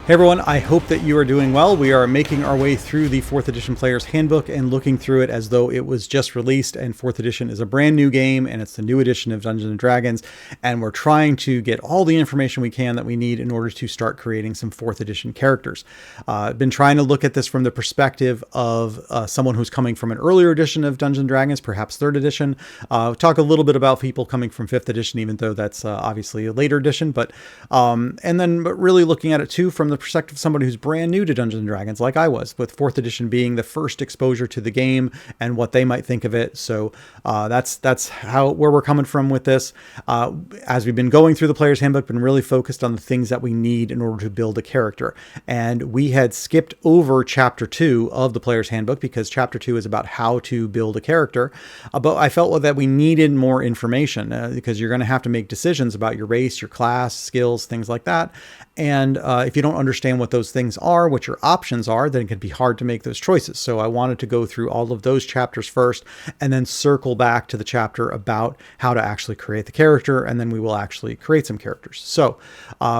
Hey everyone, I hope that you are doing well. We are making our way through the 4th edition Player's Handbook and looking through it as though it was just released, and 4th edition is a brand new game and it's the new edition of Dungeons & Dragons, and we're trying to get all the information we can that we need in order to start creating some 4th edition characters. I've been trying to look at this from the perspective of someone who's coming from an earlier edition of Dungeons & Dragons, perhaps 3rd edition. Talk a little bit about people coming from 5th edition, even though that's obviously a later edition, but really looking at it too from the perspective of somebody who's brand new to Dungeons & Dragons, like I was, with 4th edition being the first exposure to the game and what they might think of it. So that's where we're coming from with this. As we've been going through the Player's Handbook, been really focused on the things that we need in order to build a character. And we had skipped over Chapter 2 of the Player's Handbook because Chapter 2 is about how to build a character. But I felt that we needed more information because you're going to have to make decisions about your race, your class, skills, things like that. And if you don't understand what those things are, what your options are, then it can be hard to make those choices. So I wanted to go through all of those chapters first and then circle back to the chapter about how to actually create the character, and then we will actually create some characters. So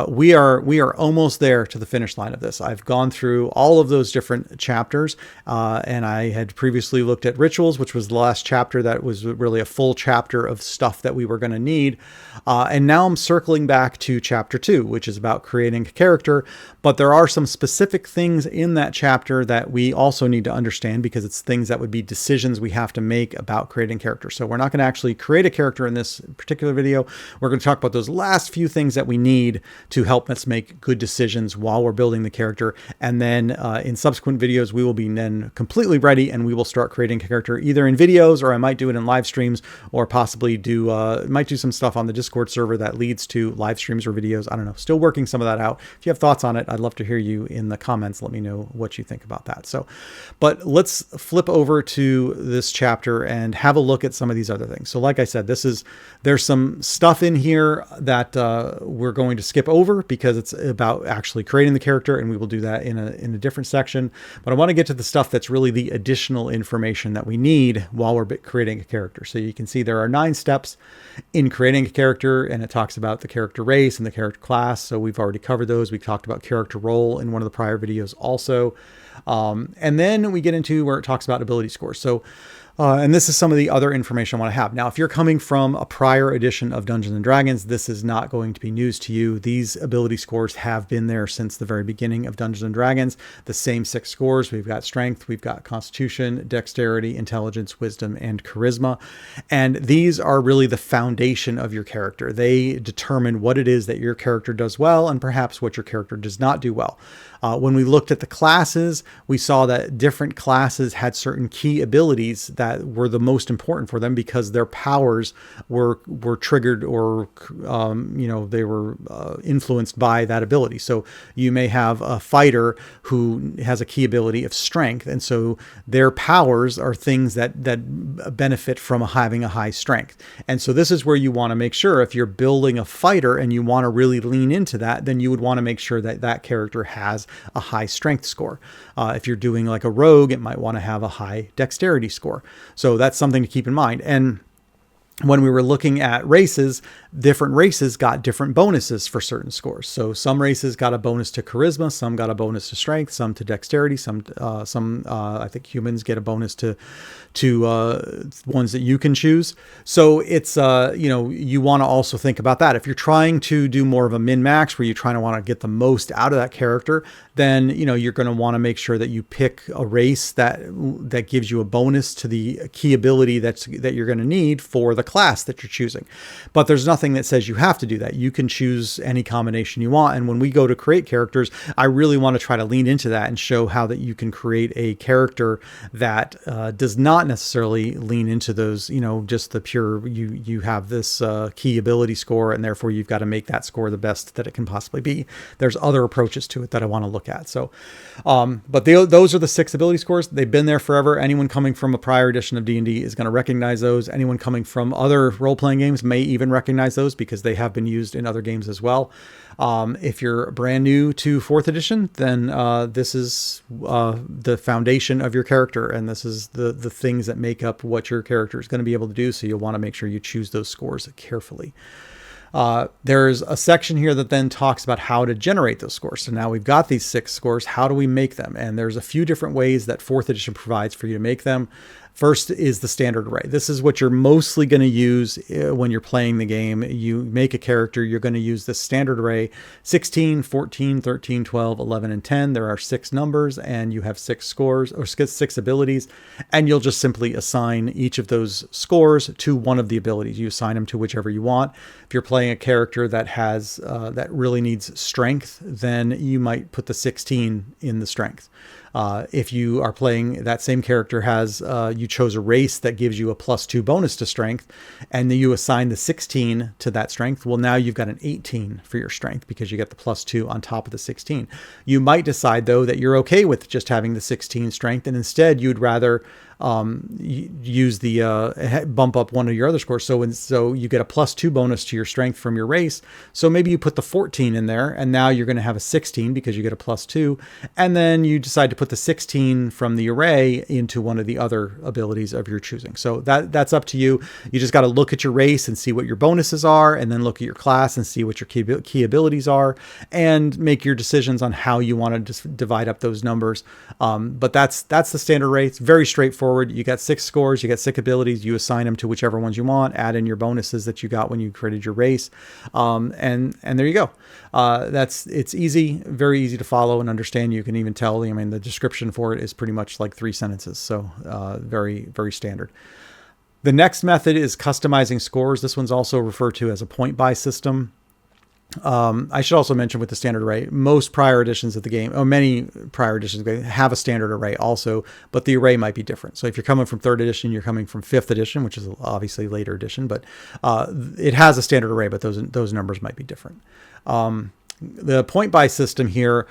we are almost there to the finish line of this. I've gone through all of those different chapters, and I had previously looked at rituals, which was the last chapter that was really a full chapter of stuff that we were going to need. And now I'm circling back to Chapter 2, which is about creating a character, but there are some specific things in that chapter that we also need to understand because it's things that would be decisions we have to make about creating characters. So we're not going to actually create a character in this particular video. We're going to talk about those last few things that we need to help us make good decisions while we're building the character. And then in subsequent videos, we will be then completely ready and we will start creating a character either in videos, or I might do it in live streams, or possibly might do some stuff on the Discord server that leads to live streams or videos. I don't know. Still working some of that out. If you have thoughts on it, I'd love to hear you in the comments. Let me know what you think about that. But let's flip over to this chapter and have a look at some of these other things. So like I said, there's some stuff in here that we're going to skip over because it's about actually creating the character, and we will do that in a different section. But I want to get to the stuff that's really the additional information that we need while we're creating a character. So you can see there are 9 steps in creating a character, and it talks about the character race and the character class. So we've already covered those. We talked about character role in one of the prior videos also. And then we get into where it talks about ability scores. So, and this is some of the other information I want to have. Now, if you're coming from a prior edition of Dungeons & Dragons, this is not going to be news to you. These ability scores have been there since the very beginning of Dungeons & Dragons. The same 6 scores. We've got strength, we've got constitution, dexterity, intelligence, wisdom, and charisma. And these are really the foundation of your character. They determine what it is that your character does well and perhaps what your character does not do well. When we looked at the classes, we saw that different classes had certain key abilities that were the most important for them because their powers were triggered or, they were influenced by that ability. So you may have a fighter who has a key ability of strength. And so their powers are things that benefit from having a high strength. And so this is where you want to make sure if you're building a fighter and you want to really lean into that, then you would want to make sure that that character has a high strength score. If you're doing like a rogue, it might want to have a high dexterity score. So that's something to keep in mind. And when we were looking at races, different races got different bonuses for certain scores. So some races got a bonus to charisma, some got a bonus to strength, some to dexterity, some I think humans get a bonus to ones that you can choose. So it's you want to also think about that. If you're trying to do more of a min-max where you're trying to want to get the most out of that character, then you're going to want to make sure that you pick a race that gives you a bonus to the key ability that you're going to need for the class that you're choosing. But there's nothing that says you have to do that. You can choose any combination you want. And when we go to create characters, I really want to try to lean into that and show how that you can create a character that does not necessarily lean into those, just the pure, you have this key ability score and therefore you've got to make that score the best that it can possibly be. There's other approaches to it that I want to look at. So, but those are the 6 ability scores. They've been there forever. Anyone coming from a prior edition of D&D is going to recognize those. Anyone coming from other role-playing games may even recognize those because they have been used in other games as well. If you're brand new to 4th edition, then this is the foundation of your character, and this is the things that make up what your character is going to be able to do. So you'll want to make sure you choose those scores carefully. There's a section here that then talks about how to generate those scores. So now we've got these 6 scores. How do we make them? And there's a few different ways that 4th edition provides for you to make them. First is the standard array. This is what you're mostly going to use when you're playing the game. You make a character, you're going to use the standard array: 16, 14, 13, 12, 11, and 10. There are 6 numbers, and you have 6 scores or 6 abilities, and you'll just simply assign each of those scores to one of the abilities. You assign them to whichever you want. If you're playing a character that has that really needs strength, then you might put the 16 in the strength. If you are playing that same character has, you chose a race that gives you a +2 bonus to strength, and then you assign the 16 to that strength. Well, now you've got an 18 for your strength because you get the +2 on top of the 16. You might decide though that you're okay with just having the 16 strength, and instead you'd rather use the bump up one of your other scores. So you get a +2 bonus to your strength from your race. So maybe you put the 14 in there, and now you're going to have a 16 because you get a +2. And then you decide to put the 16 from the array into one of the other abilities of your choosing. So that's up to you. You just got to look at your race and see what your bonuses are, and then look at your class and see what your key abilities are, and make your decisions on how you want to divide up those numbers. But that's the standard array. It's very straightforward. You got 6 scores, you got 6 abilities, you assign them to whichever ones you want, add in your bonuses that you got when you created your race. And there you go. It's easy, very easy to follow and understand. You can even tell, I mean, the description for it is pretty much like 3 sentences. So very, very standard. The next method is customizing scores. This one's also referred to as a point buy system. I should also mention with the standard array, most prior editions of the game, or many prior editions of the game, have a standard array also, but the array might be different. So if you're coming from 3rd edition, you're coming from 5th edition, which is obviously later edition, but it has a standard array, but those numbers might be different. The point buy system here,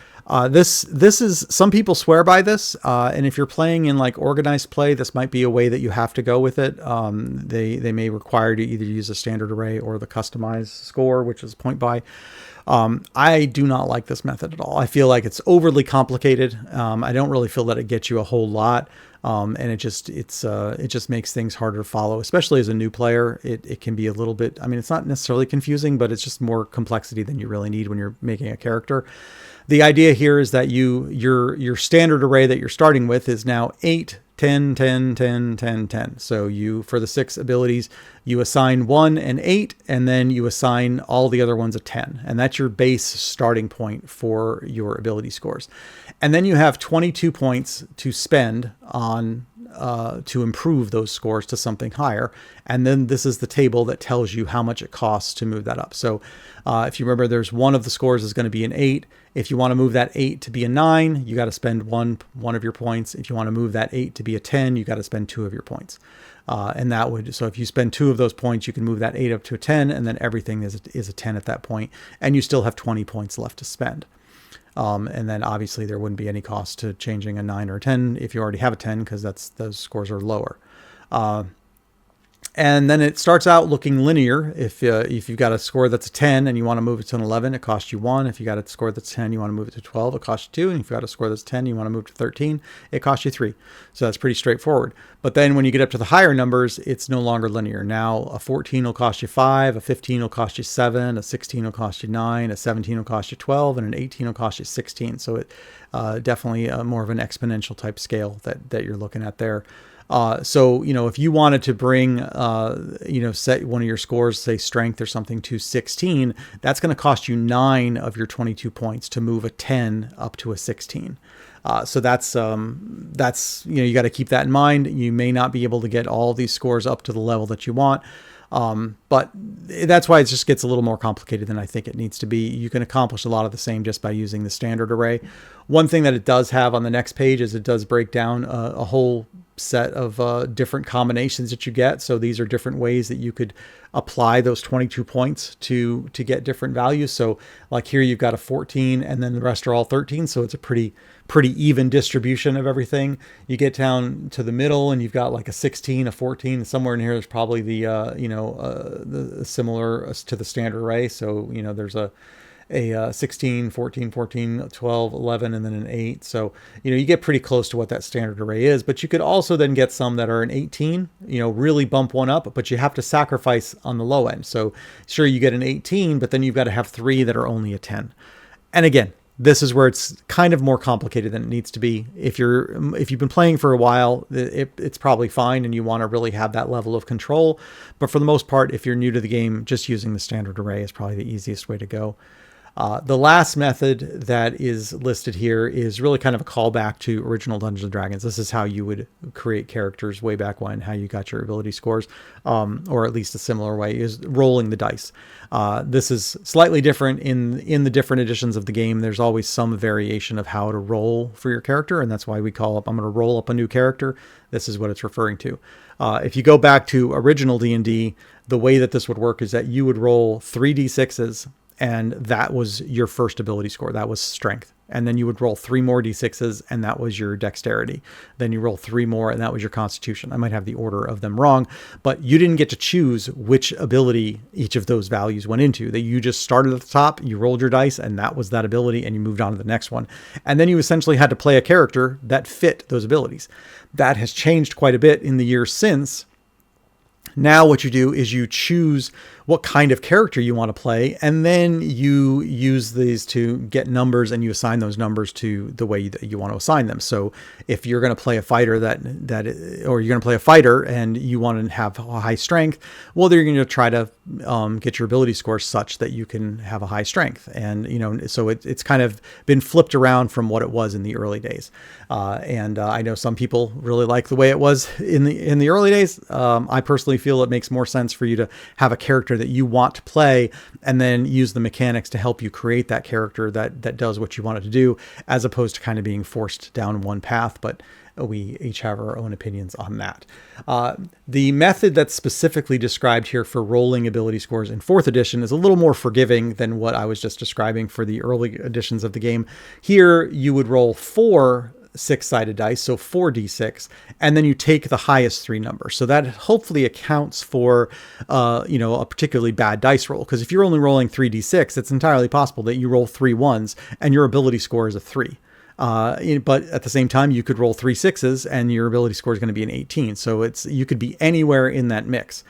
this is, some people swear by this, and if you're playing in like organized play, this might be a way that you have to go with it. They may require you to either use a standard array or the customized score, which is point buy. I do not like this method at all. I feel like it's overly complicated. I don't really feel that it gets you a whole lot. And it just makes things harder to follow, especially as a new player. It can be a little bit, I mean, it's not necessarily confusing, but it's just more complexity than you really need when you're making a character. The idea here is that your standard array that you're starting with is now 8, 10, 10, 10, 10, 10. So for the 6 abilities, you assign 1 and 8, and then you assign all the other ones a 10. And that's your base starting point for your ability scores. And then you have 22 points to spend on to improve those scores to something higher. And then this is the table that tells you how much it costs to move that up. So if you remember, there's one of the scores is going to be an 8. If you want to move that 8 to be a 9, you got to spend one of your points. If you want to move that 8 to be a 10, you got to spend 2 of your points. So if you spend 2 of those points, you can move that 8 up to a 10, and then everything is a 10 at that point, and you still have 20 points left to spend. And then obviously there wouldn't be any cost to changing a 9 or a 10 if you already have a 10, because those scores are lower. And then it starts out looking linear. If you've got a score that's a 10 and you want to move it to an 11, it costs you 1. If you got a score that's 10, you want to move it to 12, it costs you 2. And if you got a score that's 10, you want to move to 13, it costs you 3. So that's pretty straightforward. But then when you get up to the higher numbers, it's no longer linear. Now a 14 will cost you 5, a 15 will cost you 7, a 16 will cost you 9, a 17 will cost you 12, and an 18 will cost you 16. So it definitely more of an exponential type scale that you're looking at there. So, if you wanted to bring, set one of your scores, say strength or something, to 16, that's going to cost you 9 of your 22 points to move a 10 up to a 16. So that's, you got to keep that in mind. You may not be able to get all these scores up to the level that you want. But that's why it just gets a little more complicated than I think it needs to be. You can accomplish a lot of the same just by using the standard array. One thing that it does have on the next page is it does break down a whole set of different combinations that you get. So these are different ways that you could apply those 22 points to get different values. So like here you've got a 14 and then the rest are all 13. So it's a pretty even distribution of everything. You get down to the middle and you've got like a 16, a 14, and somewhere in here is probably the similar to the standard array. So, there's a 16, 14, 14, 12, 11, and then an 8. So, you get pretty close to what that standard array is, but you could also then get some that are an 18, really bump one up, but you have to sacrifice on the low end. So sure, you get an 18, but then you've got to have 3 that are only a 10. And again, this is where it's kind of more complicated than it needs to be. If you've been playing for a while, it's probably fine and you want to really have that level of control. But for the most part, if you're new to the game, just using the standard array is probably the easiest way to go. The last method that is listed here is really kind of a callback to original Dungeons and Dragons. This is how you would create characters way back when, how you got your ability scores, or at least a similar way, is rolling the dice. This is slightly different in the different editions of the game. There's always some variation of how to roll for your character, and that's why we call up, I'm going to roll up a new character. This is what it's referring to. If you go back to original D&D, the way that this would work is that you would roll 3d6s, and that was your first ability score. That was strength. And then you would roll 3 more d6s, and that was your dexterity. Then you roll 3 more, and that was your constitution. I might have the order of them wrong, but you didn't get to choose which ability each of those values went into. That you just started at the top, you rolled your dice, and that was that ability, and you moved on to the next one. And then you essentially had to play a character that fit those abilities. That has changed quite a bit in the years since. Now what you do is you choose what kind of character you want to play, and then you use these to get numbers, and you assign those numbers to the way that you want to assign them. So if you're going to play a fighter or you're going to play a fighter and you want to have a high strength, well, they're going to try to get your ability score such that you can have a high strength. And, so it's kind of been flipped around from what it was in the early days. And I know some people really like the way it was in the early days. I personally feel it makes more sense for you to have a character that you want to play and then use the mechanics to help you create that character that does what you want it to do, as opposed to kind of being forced down one path. But we each have our own opinions on that. The method that's specifically described here for rolling ability scores in 4th edition is a little more forgiving than what I was just describing for the early editions of the game. Here, you would roll 4 6-sided dice, so 4d6, and then you take the highest 3 numbers. So that hopefully accounts for, a particularly bad dice roll. Because if you're only rolling 3d6, it's entirely possible that you roll 3 1s and your ability score is a 3. But at the same time, you could roll 3 6s and your ability score is going to be an 18. So you could be anywhere in that mix.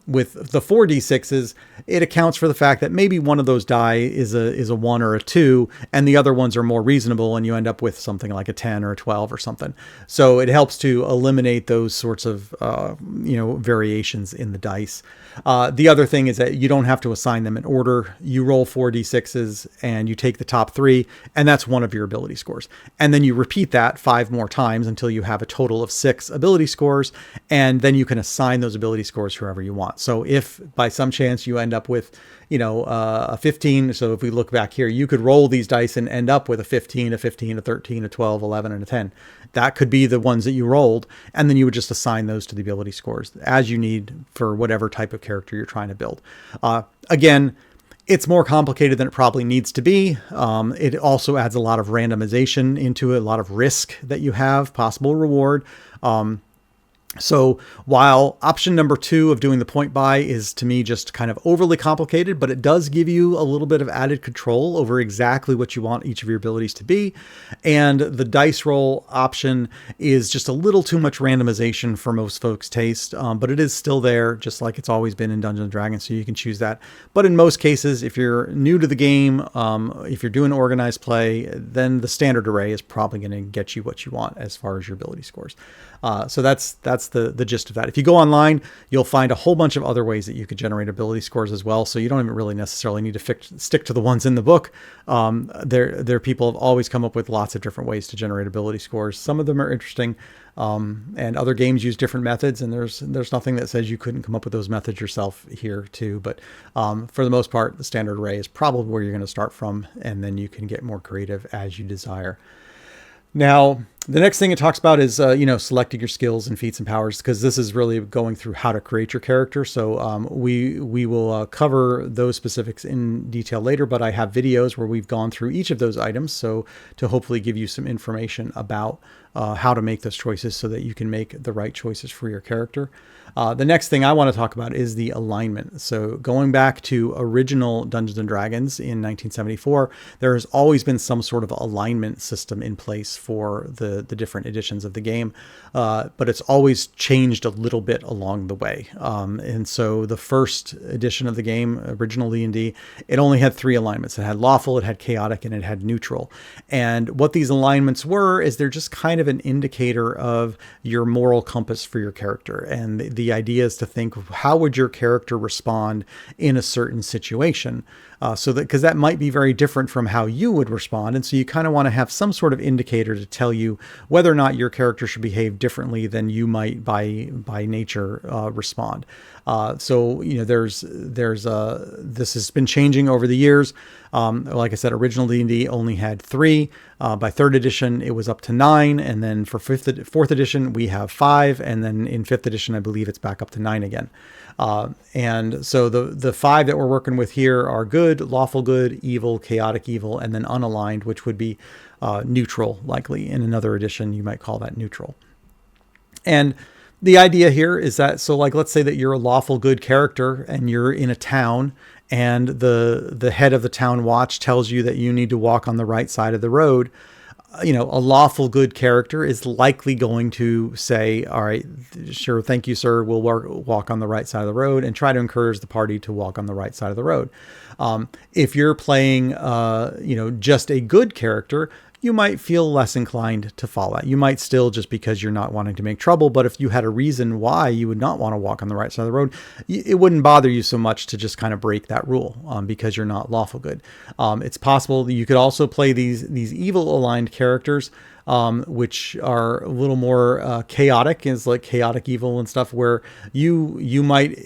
With the 4d6s, it accounts for the fact that maybe one of those die is a 1 or a 2, and the other ones are more reasonable, and you end up with something like a 10 or a 12 or something. So it helps to eliminate those sorts of variations in the dice. The other thing is that you don't have to assign them in order. You roll 4d6s and you take the top 3, and that's one of your ability scores. And then you repeat that 5 more times until you have a total of 6 ability scores, and then you can assign those ability scores to whoever you want. So if by some chance you end up with, a 15, so if we look back here, you could roll these dice and end up with a 15, a 15, a 13, a 12, 11, and a 10. That could be the ones that you rolled, and then you would just assign those to the ability scores as you need for whatever type of character you're trying to build. Again, it's more complicated than it probably needs to be. It also adds a lot of randomization into it, a lot of risk that you have, possible reward. So while option number 2 of doing the point buy is to me just kind of overly complicated, but it does give you a little bit of added control over exactly what you want each of your abilities to be. And the dice roll option is just a little too much randomization for most folks' taste, but it is still there, just like it's always been in Dungeons & Dragons, so you can choose that. But in most cases, if you're new to the game, if you're doing organized play, then the standard array is probably going to get you what you want as far as your ability scores. So that's the gist of that. If you go online, you'll find a whole bunch of other ways that you could generate ability scores as well. So you don't even really necessarily need to stick to the ones in the book. There people have always come up with lots of different ways to generate ability scores. Some of them are interesting, and other games use different methods, and there's nothing that says you couldn't come up with those methods yourself here too. But for the most part, the standard array is probably where you're going to start from, and then you can get more creative as you desire. Now, The next thing it talks about is, selecting your skills and feats and powers, because this is really going through how to create your character. So we will cover those specifics in detail later, but I have videos where we've gone through each of those items. So to hopefully give you some information about how to make those choices so that you can make the right choices for your character. The next thing I want to talk about is the alignment. So going back to original Dungeons and Dragons in 1974, there has always been some sort of alignment system in place for the different editions of the game, but it's always changed a little bit along the way. And so the first edition of the game, original D&D, it only had 3 alignments. It had lawful, it had chaotic, and it had neutral. And what these alignments were is they're just kind of an indicator of your moral compass for your character. And the idea is to think, how would your character respond in a certain situation? Because that might be very different from how you would respond. And so you kind of want to have some sort of indicator to tell you whether or not your character should behave differently than you might by nature respond. This has been changing over the years. Like I said, original D&D only had 3. By 3rd edition, it was up to 9. And then for 4th edition, we have 5. And then in 5th edition, I believe it's back up to 9 again. And so the 5 that we're working with here are good, lawful good, evil, chaotic evil, and then unaligned, which would be neutral. Likely in another edition, you might call that neutral. And the idea here is that, so like, let's say that you're a lawful good character and you're in a town, and the head of the town watch tells you that you need to walk on the right side of the road. A lawful good character is likely going to say, all right, sure, thank you, sir, we'll walk on the right side of the road, and try to encourage the party to walk on the right side of the road. If you're playing, just a good character, you might feel less inclined to follow that. You might still, just because you're not wanting to make trouble, but if you had a reason why you would not want to walk on the right side of the road, it wouldn't bother you so much to just kind of break that rule because you're not lawful good. It's possible that you could also play these evil aligned characters, which are a little more chaotic, is like chaotic evil and stuff, where you might,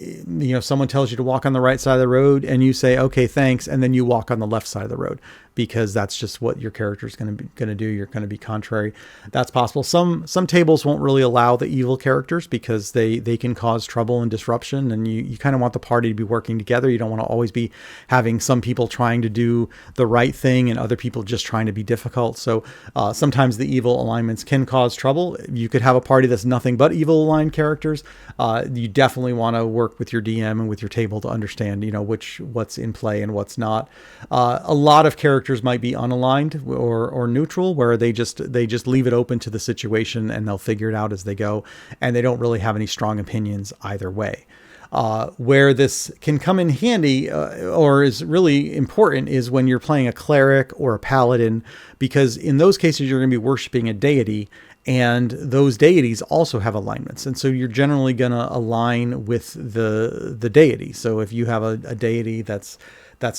someone tells you to walk on the right side of the road and you say, okay, thanks. And then you walk on the left side of the road because that's just what your character is going to do. You're going to be contrary. That's possible. Some tables won't really allow the evil characters because they can cause trouble and disruption, and you kind of want the party to be working together. You don't want to always be having some people trying to do the right thing and other people just trying to be difficult. So sometimes the evil alignments can cause trouble. You could have a party that's nothing but evil aligned characters. You definitely want to work with your DM and with your table to understand, what's in play and what's not. A lot of characters might be unaligned or neutral, where they just leave it open to the situation and they'll figure it out as they go, and they don't really have any strong opinions either way. Where this can come in handy or is really important is when you're playing a cleric or a paladin, because in those cases you're going to be worshiping a deity, and those deities also have alignments. And so you're generally going to align with the deity. So if you have a deity that's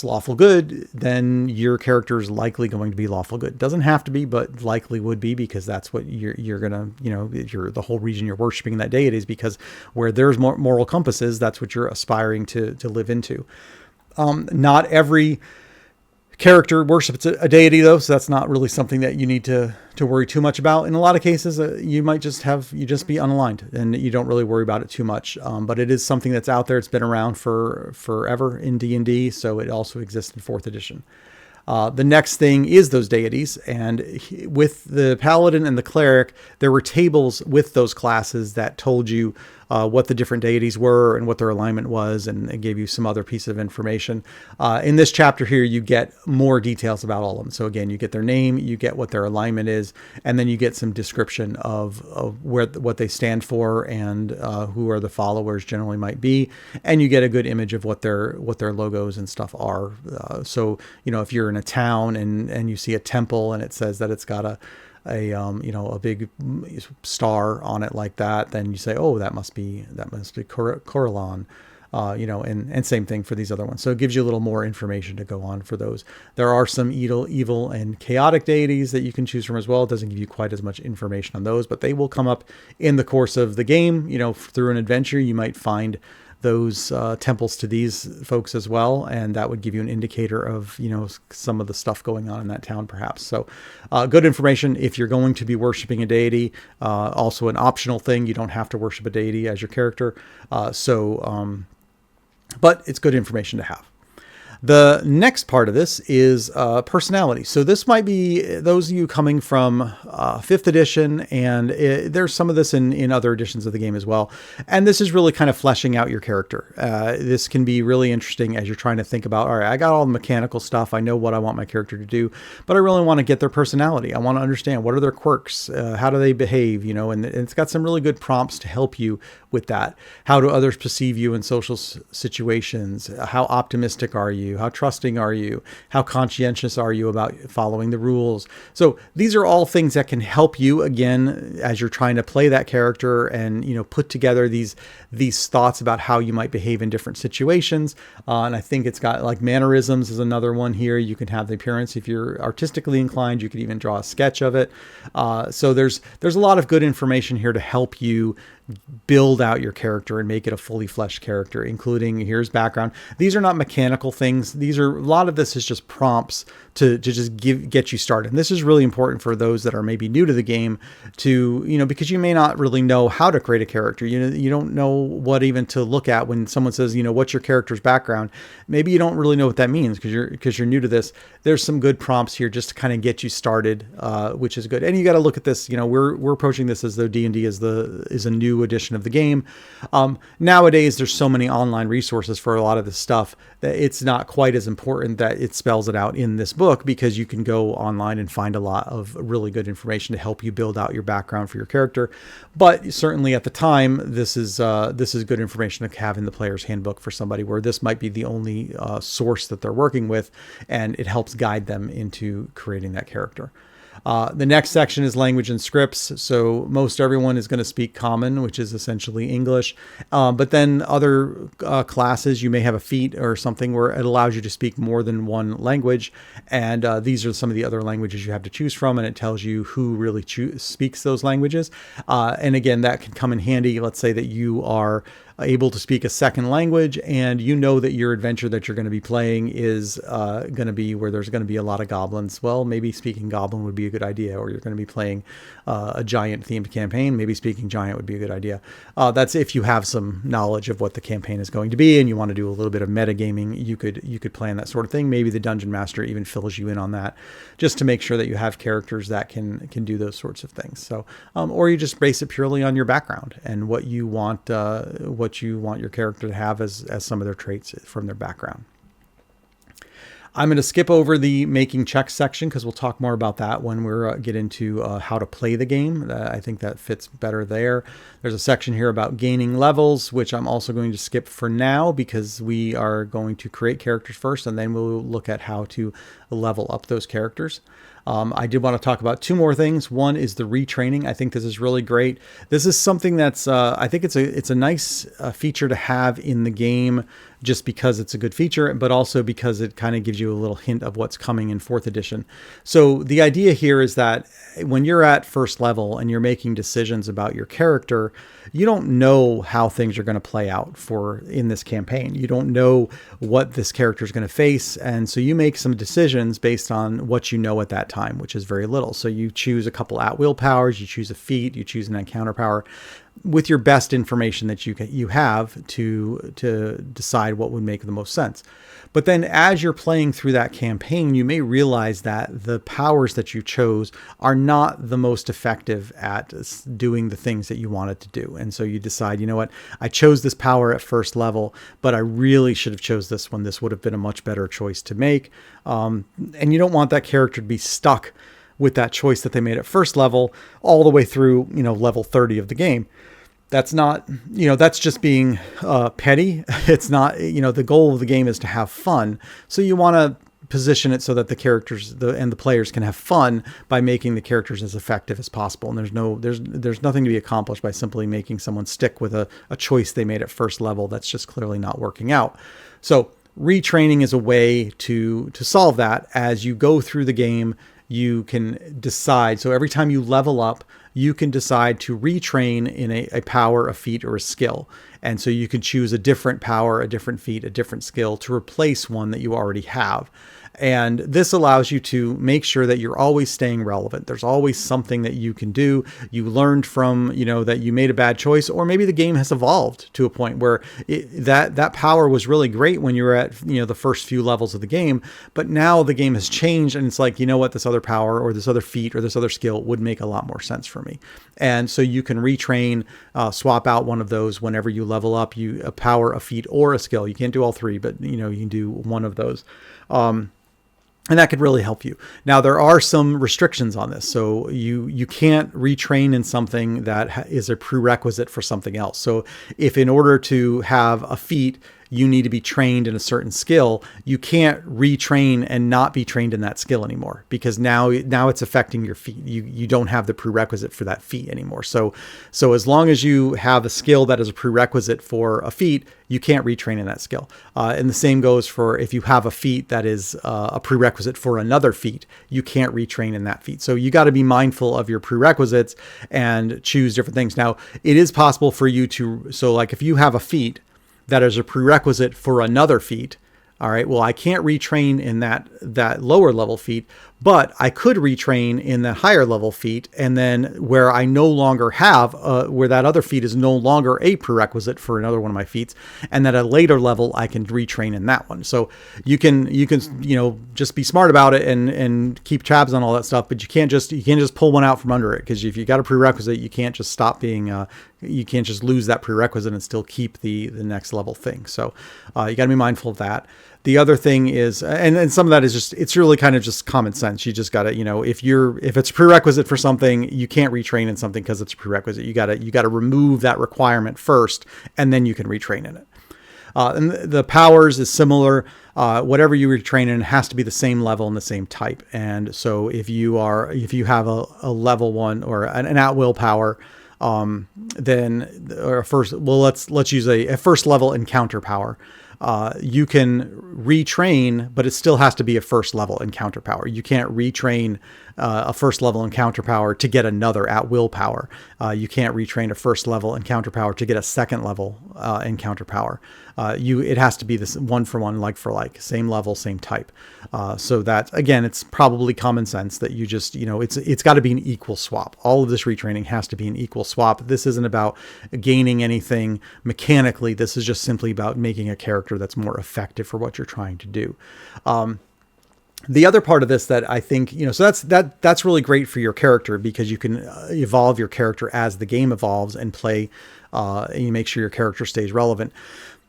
lawful good, then your character is likely going to be lawful good. Doesn't have to be, but likely would be, because that's what you're gonna, the whole reason you're worshiping that deity is because where there's moral compasses, that's what you're aspiring to live into. Not every character worships a deity though, so that's not really something that you need to worry too much about. In a lot of cases, you might just be unaligned and you don't really worry about it too much. But it is something that's out there. It's been around for forever in D&D, so it also exists in 4th edition. The next thing is those deities, and with the paladin and the cleric, there were tables with those classes that told you what the different deities were and what their alignment was, and it gave you some other piece of information. In this chapter here, you get more details about all of them. So again, you get their name, you get what their alignment is, and then you get some description of what they stand for and who are the followers generally might be, and you get a good image of what their logos and stuff are. So if you're in a town and you see a temple and it says that it's got a big star on it like that, then you say, oh, that must be Corellon, and same thing for these other ones. So it gives you a little more information to go on for those. There are some evil and chaotic deities that you can choose from as well. It doesn't give you quite as much information on those, but they will come up in the course of the game. Through an adventure, you might find those temples to these folks as well, and that would give you an indicator of, you know, some of the stuff going on in that town perhaps. So good information if you're going to be worshiping a deity. Also an optional thing, you don't have to worship a deity as your character. But it's good information to have. The next part of this is personality. So this might be those of you coming from 5th edition, and there's some of this in other editions of the game as well. And this is really kind of fleshing out your character. This can be really interesting as you're trying to think about, all right, I got all the mechanical stuff. I know what I want my character to do, but I really want to get their personality. I want to understand what are their quirks, how do they behave, you know, and it's got some really good prompts to help you with that. How do others perceive you in social situations? How optimistic are you? How trusting are you? How conscientious are you about following the rules? So these are all things that can help you, again, as you're trying to play that character and, you know, put together these thoughts about how you might behave in different situations. And I think it's got like mannerisms is another one here. You can have the appearance. If you're artistically inclined, you could even draw a sketch of it. So there's a lot of good information here to help you build out your character and make it a fully fleshed character, including here's background. These are not mechanical things. A lot of this is just prompts to just get you started. And this is really important for those that are maybe new to the game to, you know, because you may not really know how to create a character. You don't know what even to look at when someone says, you know, what's your character's background? Maybe you don't really know what that means because you're new to this. There's some good prompts here just to kind of get you started, which is good. And you got to look at this, you know, we're approaching this as though D&D is a new edition of the game. Nowadays, there's so many online resources for a lot of this stuff that it's not quite as important that it spells it out in this book, because you can go online and find a lot of really good information to help you build out your background for your character. But certainly at the time, this is good information to have in the player's handbook for somebody where this might be the only source that they're working with, and it helps guide them into creating that character. The next section is language and scripts. So most everyone is going to speak Common, which is essentially English. But then other classes, you may have a feat or something where it allows you to speak more than one language. And these are some of the other languages you have to choose from, and it tells you who really speaks those languages. And again, that can come in handy. Let's say that you are able to speak a second language, and you know that your adventure that you're going to be playing is going to be where there's going to be a lot of goblins. Well, maybe speaking goblin would be a good idea. Or you're going to be playing a giant themed campaign. Maybe speaking giant would be a good idea. That's if you have some knowledge of what the campaign is going to be and you want to do a little bit of metagaming. You could plan that sort of thing. Maybe the dungeon master even fills you in on that, just to make sure that you have characters that can do those sorts of things. So, or you just base it purely on your background and what you want your character to have as some of their traits from their background. I'm going to skip over the making checks section because we'll talk more about that when we get into how to play the game. I think that fits better there. There's a section here about gaining levels, which I'm also going to skip for now because we are going to create characters first, and then we'll look at how to level up those characters. I did want to talk about two more things. One is the retraining. I think this is really great. This is something that's, I think it's a nice feature to have in the game, just because it's a good feature, but also because it kind of gives you a little hint of what's coming in 4th edition. So the idea here is that when you're at first level and you're making decisions about your character, you don't know how things are going to play out in this campaign. You don't know what this character is going to face. And so you make some decisions based on what you know at that time, which is very little. So you choose a couple at-will powers, you choose a feat, you choose an encounter power, with your best information that you have to decide what would make the most sense. But then as you're playing through that campaign, you may realize that the powers that you chose are not the most effective at doing the things that you wanted to do. And so you decide, you know what, I chose this power at first level, but I really should have chose this one. This would have been a much better choice to make. And you don't want that character to be stuck with that choice that they made at first level all the way through, level 30 of the game. That's not, that's just being petty. It's not, the goal of the game is to have fun. So you want to position it so that the characters and the players can have fun by making the characters as effective as possible. And there's nothing to be accomplished by simply making someone stick with a choice they made at first level that's just clearly not working out. So retraining is a way to solve that. As you go through the game, you can decide. So every time you level up, you can decide to retrain in a power, a feat, or a skill. And so you can choose a different power, a different feat, a different skill to replace one that you already have. And this allows you to make sure that you're always staying relevant. There's always something that you can do. You learned from, that you made a bad choice, or maybe the game has evolved to a point where that power was really great when you were at, the first few levels of the game. But now the game has changed and it's like, what, this other power or this other feat or this other skill would make a lot more sense for me. And so you can retrain, swap out one of those whenever you level up, a power, a feat, or a skill. You can't do all three, but you can do one of those. And that could really help you. Now, there are some restrictions on this. So you can't retrain in something that is a prerequisite for something else. So if in order to have a feat, you need to be trained in a certain skill, you can't retrain and not be trained in that skill anymore, because now it's affecting your feat. You don't have the prerequisite for that feat anymore. So as long as you have a skill that is a prerequisite for a feat, you can't retrain in that skill. And the same goes for if you have a feat that is a prerequisite for another feat, you can't retrain in that feat. So you got to be mindful of your prerequisites and choose different things. Now, it is possible for you to, so like if you have a feat that is a prerequisite for another feat. All right, well, I can't retrain in that lower level feat, but I could retrain in that higher level feat. And then where I no longer have, where that other feat is no longer a prerequisite for another one of my feats, and at a later level, I can retrain in that one. So you can just be smart about it and keep tabs on all that stuff, but you can't just pull one out from under it, because if you got a prerequisite, you can't just stop being, you can't just lose that prerequisite and still keep the next level thing. So you got to be mindful of that. The other thing is, and some of that is just, it's really kind of just common sense. You just got to, if it's a prerequisite for something, you can't retrain in something because it's a prerequisite. You got to remove that requirement first, and then you can retrain in it. And the powers is similar. Whatever you retrain in has to be the same level and the same type. And so if you have a level 1 or an at-will power, then, or let's use a first level encounter power. You can retrain, but it still has to be a first level encounter power. You can't retrain a first level encounter power to get another at will power. You can't retrain a first level encounter power to get a second level encounter power. It has to be this one for one, like for like, same level, same type. So that, again, it's probably common sense that you just, it's got to be an equal swap. All of this retraining has to be an equal swap. This isn't about gaining anything mechanically. This is just simply about making a character that's more effective for what you're trying to do. The other part of this that I think, so that's really great for your character, because you can evolve your character as the game evolves and play, and you make sure your character stays relevant.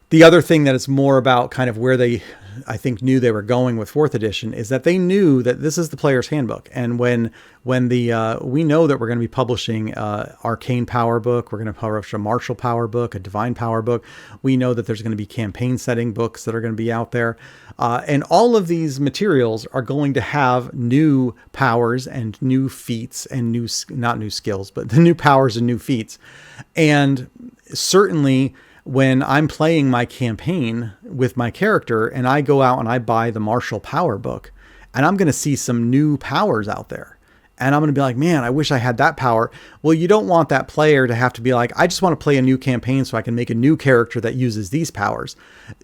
The other thing that it's more about kind of where they, I think, knew they were going with 4th edition is that they knew that this is the player's handbook. And when we know that we're going to be publishing arcane power book, we're going to publish a martial power book, a divine power book. We know that there's going to be campaign setting books that are going to be out there. And all of these materials are going to have new powers and new feats and not new skills, but the new powers and new feats. And certainly, when I'm playing my campaign with my character and I go out and I buy the martial power book, and I'm going to see some new powers out there, and I'm going to be like, man, I wish I had that power. Well, you don't want that player to have to be like, I just want to play a new campaign so I can make a new character that uses these powers.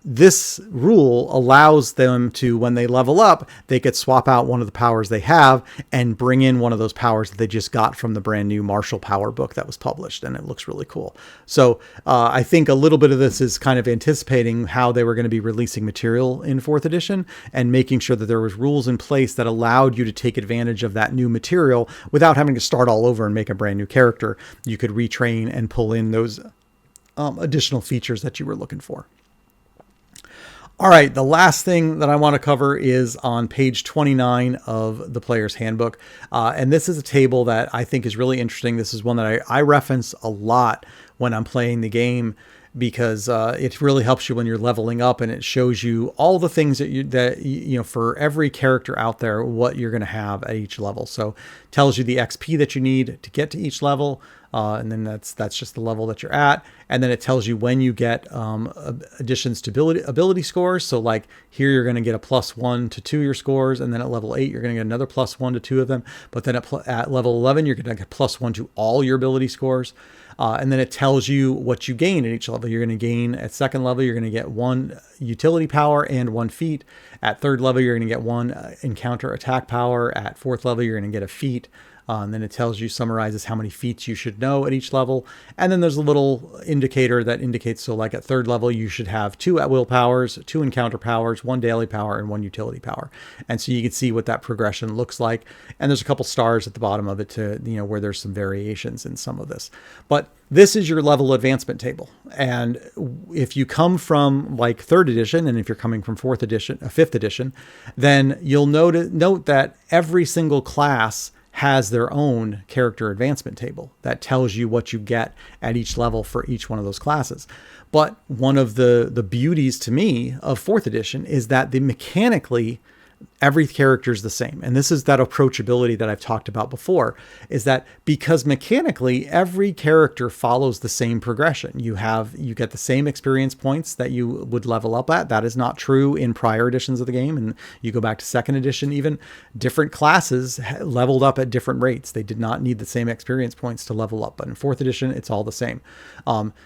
This rule allows them to, when they level up, they could swap out one of the powers they have and bring in one of those powers that they just got from the brand new martial power book that was published. And it looks really cool. So I think a little bit of this is kind of anticipating how they were going to be releasing material in 4th edition and making sure that there was rules in place that allowed you to take advantage of that new material without having to start all over and make a brand new character. You could retrain and pull in those additional features that you were looking for. All right, the last thing that I want to cover is on page 29 of the player's handbook. And this is a table that I think is really interesting. This is one that I reference a lot when I'm playing the game, because it really helps you when you're leveling up, and it shows you all the things that for every character out there, what you're going to have at each level. So it tells you the XP that you need to get to each level. And then that's just the level that you're at. And then it tells you when you get additions to ability scores. So like here, you're going to get a +1 to 2 your scores. And then at level 8, you're going to get another +1 to 2 of them. But then at level 11, you're going to get +1 to all your ability scores. And then it tells you what you gain at each level. You're going to gain at second level, you're going to get 1 utility power and 1 feat. At third level, you're going to get 1 encounter attack power. At fourth level, you're going to get a feat. And then it tells you, summarizes how many feats you should know at each level. And then there's a little indicator that indicates, so like at third level, you should have 2 at will powers, 2 encounter powers, 1 daily power, and 1 utility power. And so you can see what that progression looks like. And there's a couple stars at the bottom of it to, where there's some variations in some of this. But this is your level advancement table. And if you come from like 3rd edition, and if you're coming from 4th edition, 5th edition, then you'll note that every single class has their own character advancement table that tells you what you get at each level for each one of those classes. But one of the beauties to me of 4th edition is that mechanically every character is the same. And this is that approachability that I've talked about before, is that because mechanically every character follows the same progression. You get the same experience points that you would level up at. That is not true in prior editions of the game. And you go back to 2nd edition, even different classes leveled up at different rates. They did not need the same experience points to level up. But in 4th edition, it's all the same.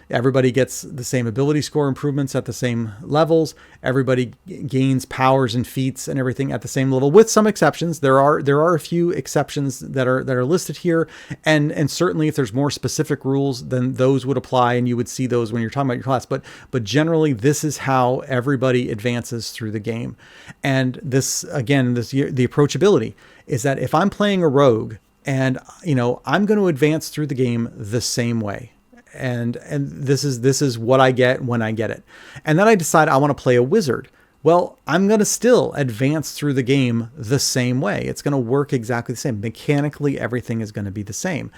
Everybody gets the same ability score improvements at the same levels. Everybody gains powers and feats and everything at the same level, with some exceptions. There are a few exceptions that are listed here, and certainly if there's more specific rules, then those would apply, and you would see those when you're talking about your class. But generally, this is how everybody advances through the game. And this, again, the approachability is that if I'm playing a rogue and I'm going to advance through the game the same way. And this is what I get when I get it. And then I decide I want to play a wizard. Well, I'm going to still advance through the game the same way. It's going to work exactly the same. Mechanically, everything is going to be the same.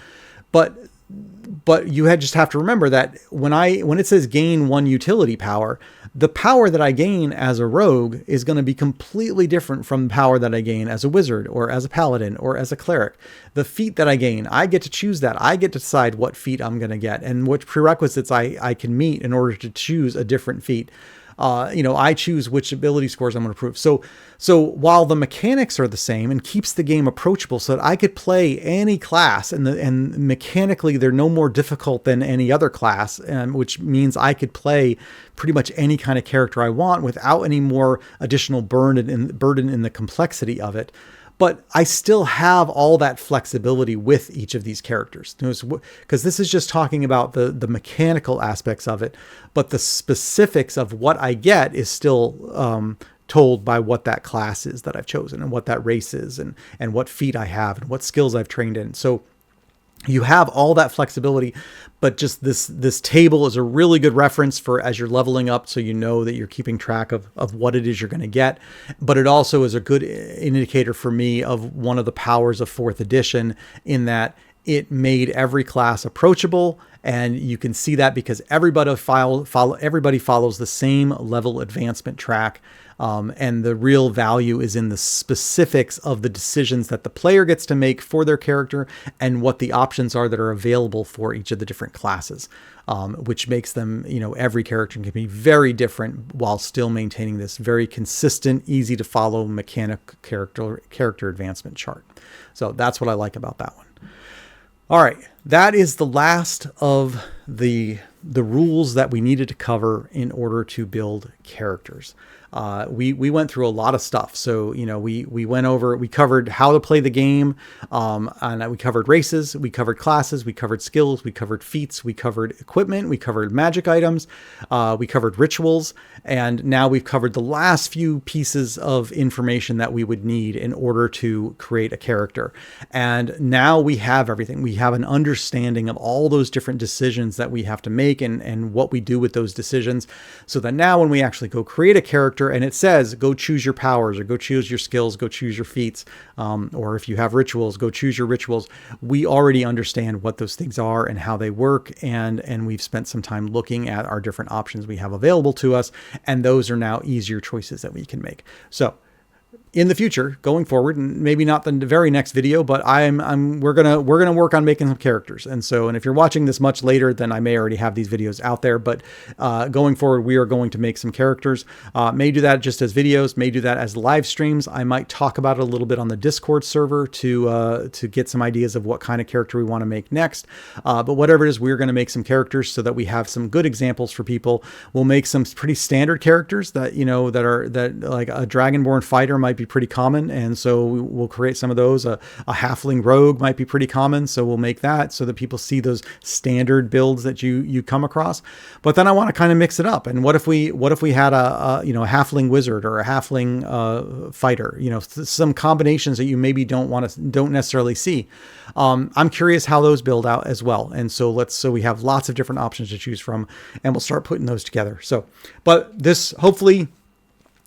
But you just have to remember that when it says gain 1 utility power, the power that I gain as a rogue is going to be completely different from the power that I gain as a wizard or as a paladin or as a cleric. The feat that I gain, I get to choose that. I get to decide what feat I'm going to get and what prerequisites I can meet in order to choose a different feat. I choose which ability scores I'm going to prove. So while the mechanics are the same and keeps the game approachable so that I could play any class and mechanically they're no more difficult than any other class, which means I could play pretty much any kind of character I want without any more additional burden in the complexity of it. But I still have all that flexibility with each of these characters, because this is just talking about the mechanical aspects of it, but the specifics of what I get is still told by what that class is that I've chosen and what that race is and what feat I have and what skills I've trained in. So you have all that flexibility, but just this table is a really good reference for as you're leveling up, so you know that you're keeping track of what it is you're going to get. But it also is a good indicator for me of one of the powers of 4th edition, in that it made every class approachable, and you can see that because everybody follows the same level advancement track. And the real value is in the specifics of the decisions that the player gets to make for their character and what the options are that are available for each of the different classes, which makes them, every character can be very different while still maintaining this very consistent, easy to follow mechanic character advancement chart. So that's what I like about that one. All right, that is the last of the rules that we needed to cover in order to build characters. We went through a lot of stuff. So, we covered how to play the game. And we covered races, we covered classes, we covered skills, we covered feats, we covered equipment, we covered magic items, we covered rituals. And now we've covered the last few pieces of information that we would need in order to create a character. And now we have everything. We have an understanding of all those different decisions that we have to make and what we do with those decisions, so that now when we actually go create a character and it says, go choose your powers or go choose your skills, go choose your feats, or if you have rituals, go choose your rituals, we already understand what those things are and how they work. And we've spent some time looking at our different options we have available to us. And those are now easier choices that we can make. So in the future, going forward, and maybe not the very next video, but we're gonna work on making some characters. And so, and if you're watching this much later, then I may already have these videos out there. But going forward, we are going to make some characters. May do that just as videos, may do that as live streams. I might talk about it a little bit on the Discord server to get some ideas of what kind of character we want to make next. But whatever it is, we're going to make some characters so that we have some good examples for people. We'll make some pretty standard characters that, you know, that like a Dragonborn fighter might be pretty common, and so we'll create some of those. A halfling rogue might be pretty common, so we'll make that so that people see those standard builds that you come across. But then I want to kind of mix it up. And what if we had a halfling wizard or a halfling fighter? You know, some combinations that you maybe don't necessarily see. I'm curious how those build out as well. And so we have lots of different options to choose from, and we'll start putting those together. So, but this hopefully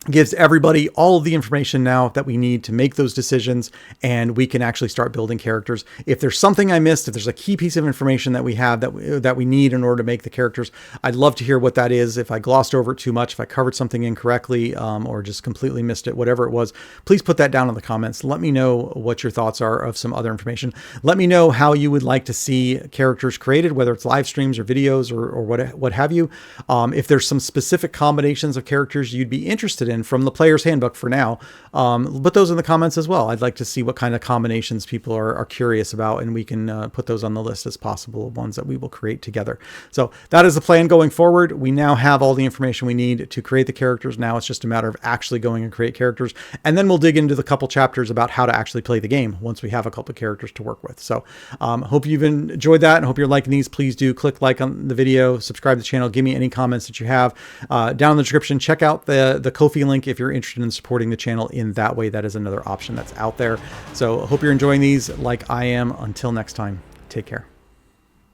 gives everybody all of the information now that we need to make those decisions, and we can actually start building characters. If there's something I missed, if there's a key piece of information that we have that we need in order to make the characters, I'd love to hear what that is. If I glossed over it too much, if I covered something incorrectly, or just completely missed it, whatever it was, please put that down in the comments. Let me know what your thoughts are of some other information. Let me know how you would like to see characters created, whether it's live streams or videos or what have you. If there's some specific combinations of characters you'd be interested in from the player's handbook for now, put those in the comments as well. I'd like to see what kind of combinations people are curious about, and we can put those on the list as possible ones that we will create together. So that is the plan going forward. We now have all the information we need to create the characters. Now it's just a matter of actually going and create characters, and then we'll dig into the couple chapters about how to actually play the game once we have a couple characters to work with. So hope you've enjoyed that, and hope you're liking these. Please do click like on the video, subscribe to the channel, give me any comments that you have. Down in the description, check out the Ko-fi link if you're interested in supporting the channel in that way. That is another option that's out there. So I hope you're enjoying these like I am. Until next time, take care.